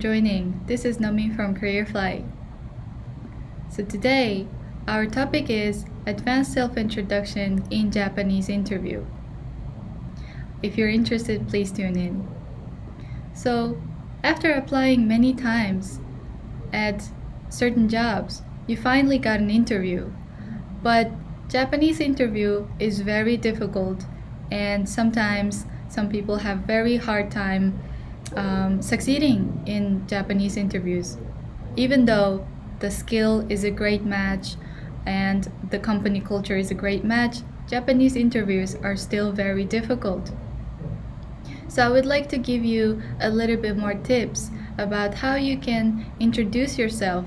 joining. This is Nomin from Career Flight. So today, our topic is Advanced Self-Introduction in Japanese Interview. If you're interested, please tune in. So, after applying many times at certain jobs, you finally got an interview. But Japanese interview is very difficult, and sometimes some people have very hard time succeeding in Japanese interviews. Even though the skill is a great match and the company culture is a great match, Japanese interviews are still very difficult. So I would like to give you a little bit more tips about how you can introduce yourself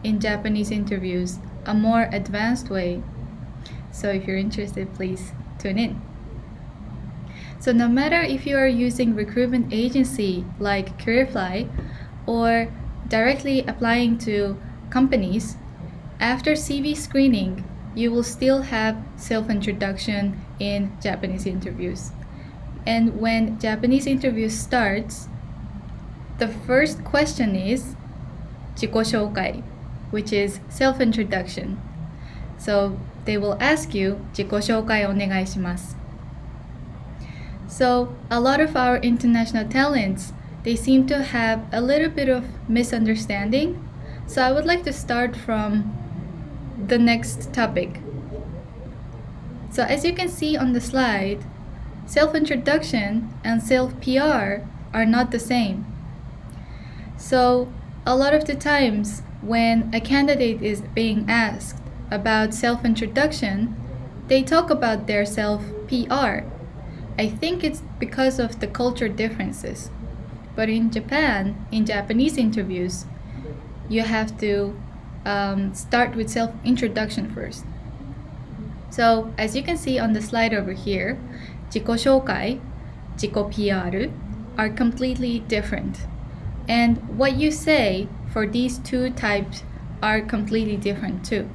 in Japanese interviews a more advanced way. So if you're interested, please tune in. So no matter if you are using recruitment agency like CareerFly or directly applying to companies, after CV screening, you will still have self-introduction in Japanese interviews. And when Japanese interview starts, the first question is 自己紹介, which is self-introduction. So they will ask you 自己紹介お願いします. So a lot of our international talents, they seem to have a little bit of misunderstanding. So I would like to start from the next topic. So as you can see on the slide, self-introduction and SelfPR are not the same. So a lot of the times when a candidate is being asked about self-introduction, they talk about their SelfPR. I think it's because of the culture differences. But in Japan, in Japanese interviews, you have to start with self-introduction first. So as you can see on the slide over here, 自己紹介, 自己 PR are completely different. And what you say for these two types are completely different too.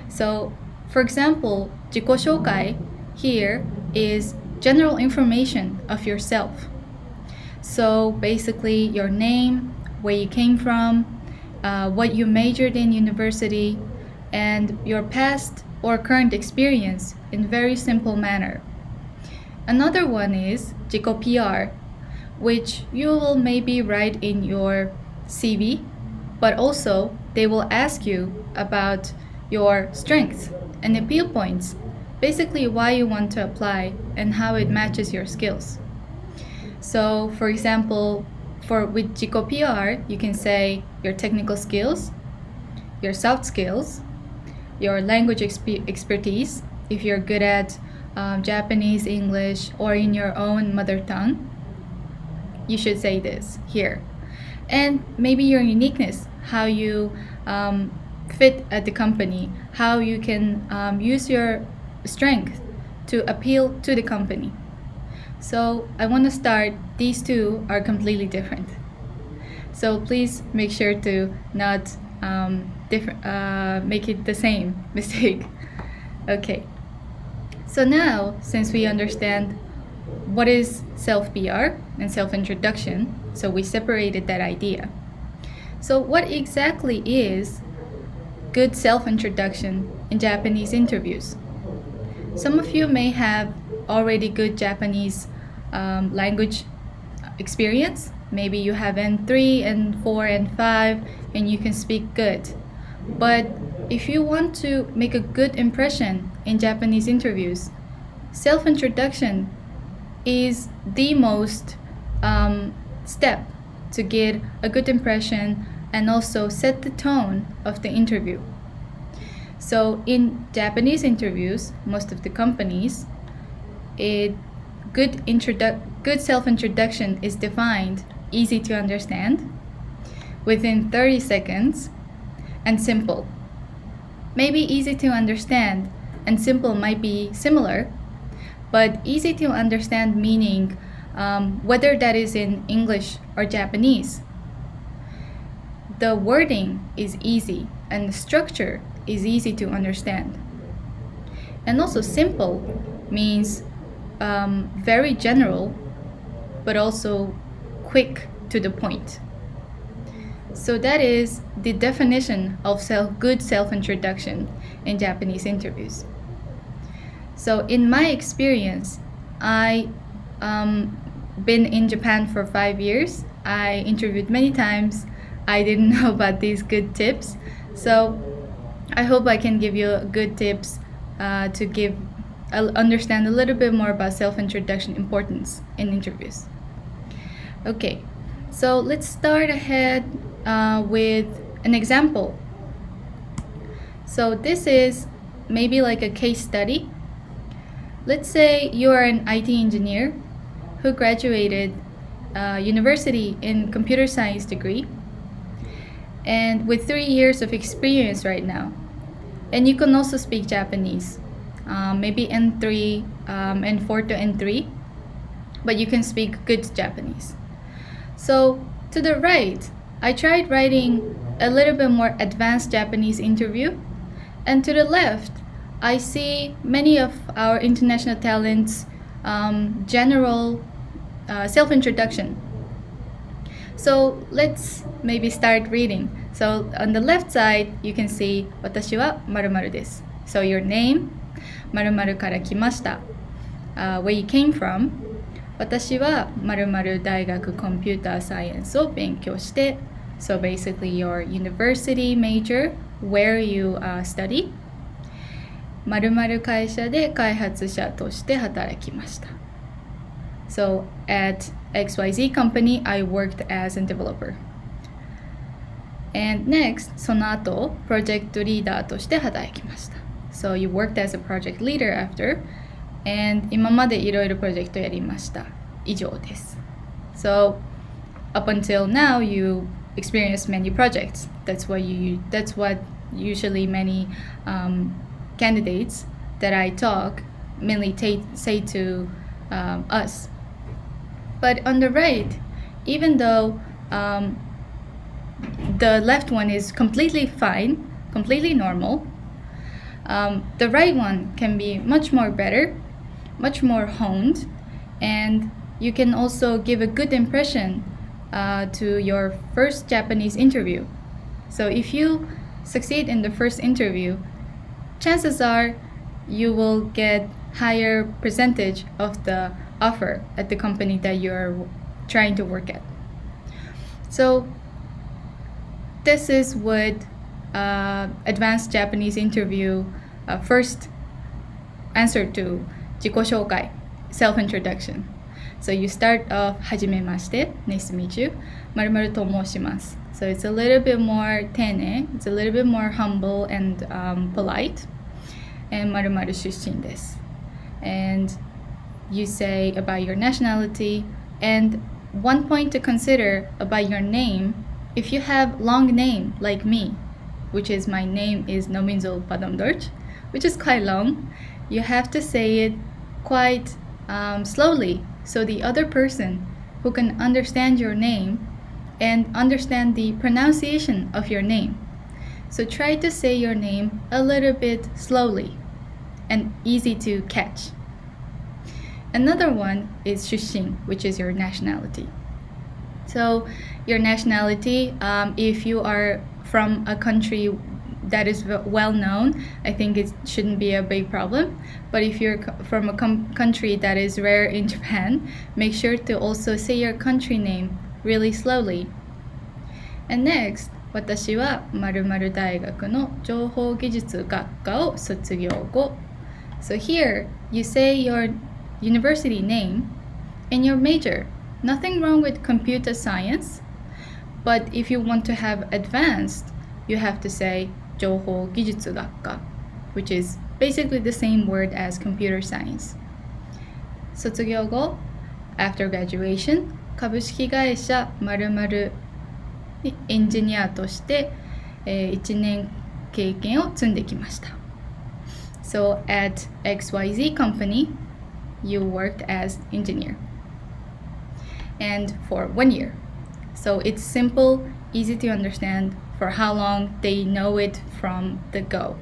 So for example, 自己紹介 here is general information of yourself. So basically your name, where you came from, what you majored in university, and your past or current experience in very simple manner. Another one is 自己 PR, which you will maybe write in your CV, but also they will ask you about your strengths and appeal points, basically why you want to apply and how it matches your skills. So for example, with 自己 PR, you can say your technical skills, your soft skills, your language expertise, if you're good at Japanese, English, or in your own mother tongue, you should say this here. And maybe your uniqueness, how you fit at the company, how you can use your strength to appeal to the company. So I want to start, these two are completely different. So please make sure to not make it the same mistake. Okay. So now, since we understand what is self-PR and self-introduction, so we separated that idea. So what exactly is good self-introduction in Japanese interviews? Some of you may have already good Japanese language experience. Maybe you have N3, N4, N5, and you can speak good. But if you want to make a good impression in Japanese interviews, self-introduction is the most step to get a good impression and also set the tone of the interview. So in Japanese interviews, most of the companies, good self-introduction is defined easy to understand, within 30 seconds, and simple. Maybe easy to understand and simple might be similar, but easy to understand meaning whether that is in English or Japanese. The wording is easy and the structure is easy to understand. And also simple means very general, but also quick to the point. So that is the definition of good self-introduction in Japanese interviews. So in my experience, I been in Japan for 5 years. I interviewed many times. I didn't know about these good tips. So I hope I can give you good tips to understand a little bit more about self-introduction importance in interviews. Okay, so let's start ahead with an example. So this is maybe like a case study. Let's say you are an IT engineer who graduated university in computer science degree and with 3 years of experience right now. And you can also speak Japanese, maybe N3, N4 to N3, but you can speak good Japanese. So to the right, I tried writing a little bit more advanced Japanese interview, and to the left, I see many of our international talents' general self-introduction. So let's maybe start reading. So on the left side, you can see 私は〇〇です. So your name, 〇〇から来ました. Where you came from. 私は〇〇大学コンピューターサイエンスを勉強して. So basically your university major, where you study. 〇〇会社で開発者として働きました. So at XYZ company, I worked as a developer. And next, その後、プロジェクトリーダーとして働きました. So you worked as a project leader after, and 今までいろいろプロジェクトやりました. 以上です. So up until now, you experienced many projects. That's what usually many candidates that I talk mainly say to us. But on the right, even though the left one is completely fine, completely normal, the right one can be much more better, much more honed, and you can also give a good impression to your first Japanese interview. So if you succeed in the first interview, chances are you will get higher percentage of the offer at the company that you're trying to work at. So this is what advanced Japanese interview first answer to 自己紹介 self-introduction. So you start off はじめまして nice to meet you 〇〇と申します. So it's a little bit more 丁寧 it's a little bit more humble and polite. And 〇〇出身です. And you say about your nationality. And one point to consider about your name, if you have long name like me, which is my name is Nomin which is quite long, you have to say it quite slowly so the other person who can understand your name and understand the pronunciation of your name. So try to say your name a little bit slowly and easy to catch. Another one is shushin, which is your nationality. So your nationality, if you are from a country that is well known, I think it shouldn't be a big problem. But if you're from a country that is rare in Japan, make sure to also say your country name really slowly. And next, 私は〇〇大学の情報技術学科を卒業後. So here, you say your university name and your major. Nothing wrong with computer science, but if you want to have advanced, you have to say 情報技術学科, which is basically the same word as computer science. 卒業後, after graduation, 株式会社〇〇エンジニアとして、1年経験を積んできました. So at XYZ company, you worked as engineer. And for 1 year. So it's simple, easy to understand for how long they know it from the go.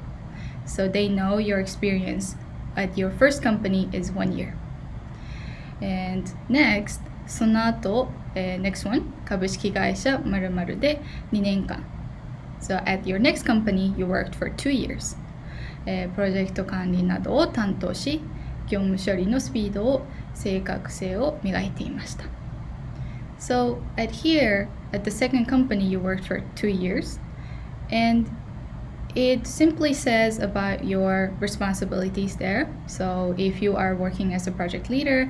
So they know your experience at your first company is 1 year. And next, その後、next one 株式会社〇〇で2年間 So at your next company you worked for 2 years、プロジェクト管理などを担当し業務処理のスピードを正確性を磨いていました So at here at the second company you worked for 2 years and it simply says about your responsibilities there. So if you are working as a project leader,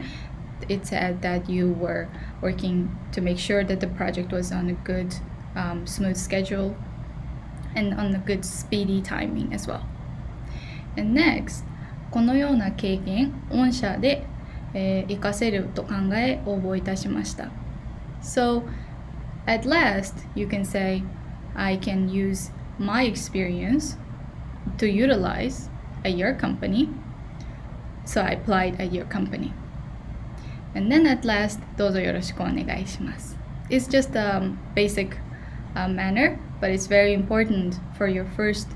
it said that you were working to make sure that the project was on a good, smooth schedule and on a good speedy timing as well. And next, このような経験、御社で、活かせると考え応募いたしました。So, at last, you can say, I can use my experience to utilize at your company. So I applied at your company. And then at last, どうぞよろしくお願いします。It's just a basic manner, but it's very important for your first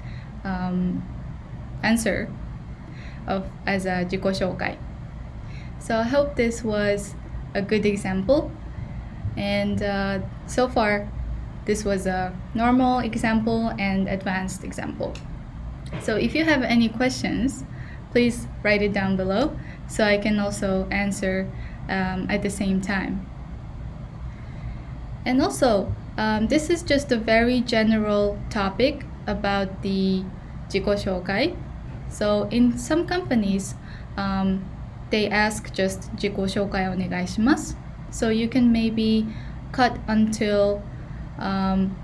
answer as a 自己紹介. So I hope this was a good example. And so far, this was a normal example and advanced example. So if you have any questions, please write it down below so I can also answer at the same time. And also, this is just a very general topic about the 自己紹介. So in some companies, they ask just 自己紹介お願いします. So you can maybe cut until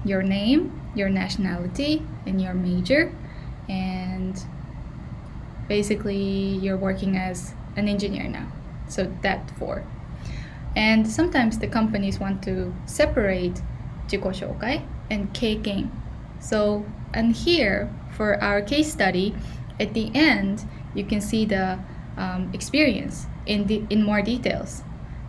your name, your nationality, and your major, and basically you're working as an engineer now. So that 4. And sometimes the companies want to separate 自己紹介 and 経験. So, and here for our case study, at the end you can see the experience in more details.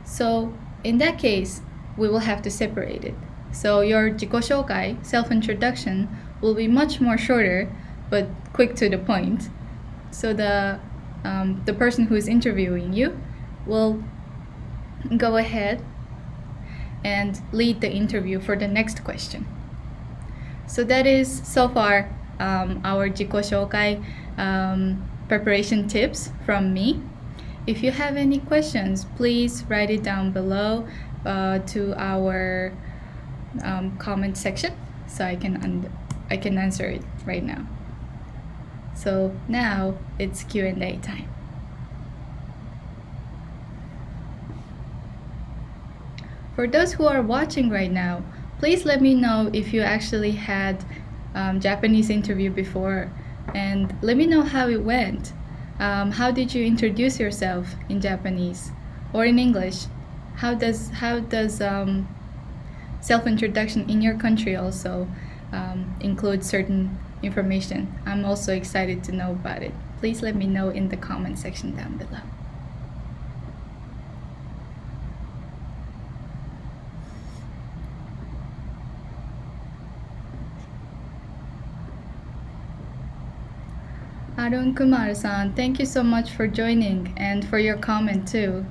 So in that case, we will have to separate it. So your 自己紹介 self-introduction will be much more shorter but quick to the point. So the person who is interviewing you will go ahead and lead the interview for the next question. So that is so far our 自己紹介preparation tips from me. If you have any questions, please write it down below to our comment section so I can answer it right now. So now it's Q&A time. For those who are watching right now, please let me know if you actually had Japanese interview before and let me know how it went. How did you introduce yourself in Japanese or in English? How does self-introduction in your country also include certain information? I'm also excited to know about it. Please let me know in the comment section down below. Arun Kumar-san, thank you so much for joining and for your comment too.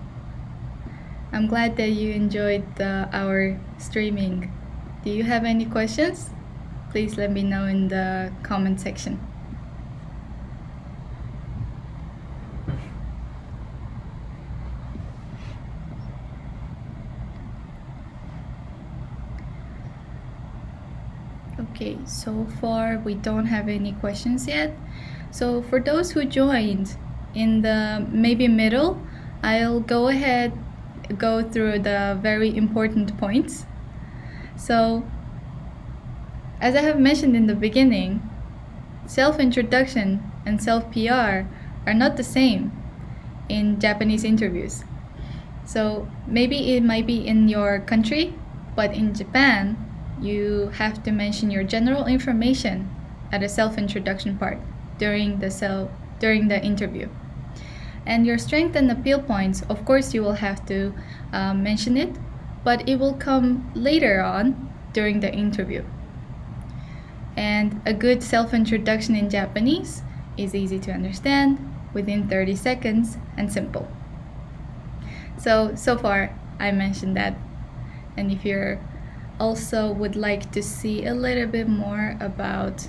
I'm glad that you enjoyed our streaming. Do you have any questions? Please let me know in the comment section. Okay, so far we don't have any questions yet. So for those who joined in the maybe middle, I'll go through the very important points. So as I have mentioned in the beginning, self-introduction and self-PR are not the same in Japanese interviews. So maybe it might be in your country, but in Japan, you have to mention your general information at a self-introduction part during the interview. And your strength and appeal points, of course, you will have to mention it, but it will come later on during the interview. And a good self-introduction in Japanese is easy to understand, within 30 seconds, and simple. So far, I mentioned that. And if you're also would like to see a little bit more about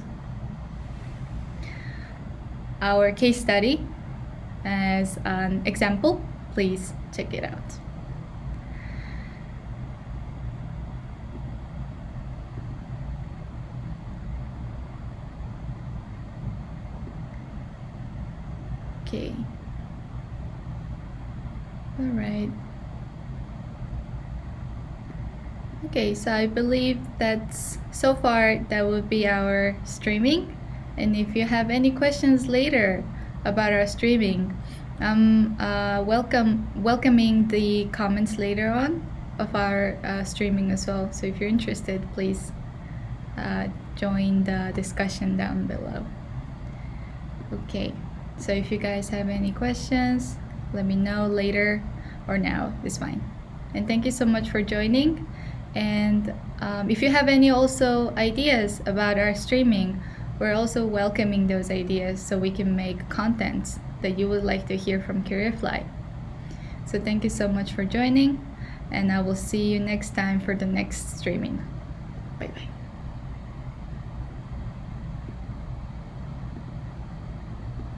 our case study as an example, please check it out. Okay. All right. Okay, so I believe that's so far that would be our streaming. And if you have any questions later about our streaming, I'm welcoming the comments later on of our streaming as well. So if you're interested, please join the discussion down below. Okay, so if you guys have any questions, let me know later or now is fine. And thank you so much for joining. And if you have any also ideas about our streaming, we're also welcoming those ideas so we can make contents that you would like to hear from CareerFly. So thank you so much for joining, and I will see you next time for the next streaming. Bye bye.